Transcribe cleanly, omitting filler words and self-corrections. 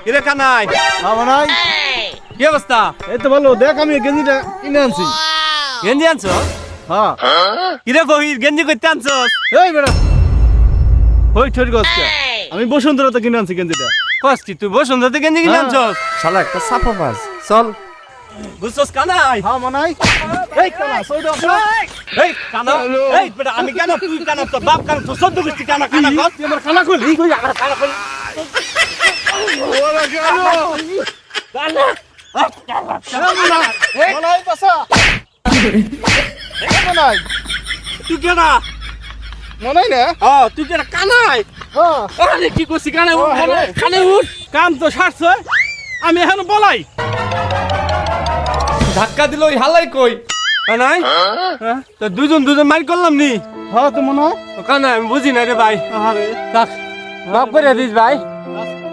কিরে কানাই আমার নাই কি অবস্থা? এই তো ভালো দেখ আমি গেঞ্জিটা কিনে আনছি গেঞ্জি আনছো? হ্যাঁ কিরে বহির গেঞ্জি করতে আনছস? এই বেটা হই ঠের গস্তা আমি বসুন্ধরাতে কিনে আনছি গেঞ্জিটা কস কি তুই বসুন্ধরাতে গেঞ্জি কিনে আনছস? শালা একটা সাপাবাজ। চল বুঝছস কানাই? হ্যাঁ মানাই এই কানা সইদা এই কানা এই বেটা আমি কেন তুই কেন তোর বাপ কেন তোর সদ্য গোষ্ঠী কেন কানা কর? তুই আমার খানা খুল এই কই আমার কানা কর? ওরা গেল কানা মানাই বাসা মানাই তুই কেনা? মানাই না তুই কেনা কানাই? হ্যাঁ আরে কি করছিস কানাই উঠ আরে। কানাই উঠ। কাম তো সারছে আমি এখন বলাই ধাক্কা দিল ওই হালাই কই? কানাই তো দুজন মার করলাম নি? হ্যাঁ তো মনে হয় কানাই আমি বুঝি না রে ভাই। আরে থাক মাফ করে দিস ভাই। আচ্ছা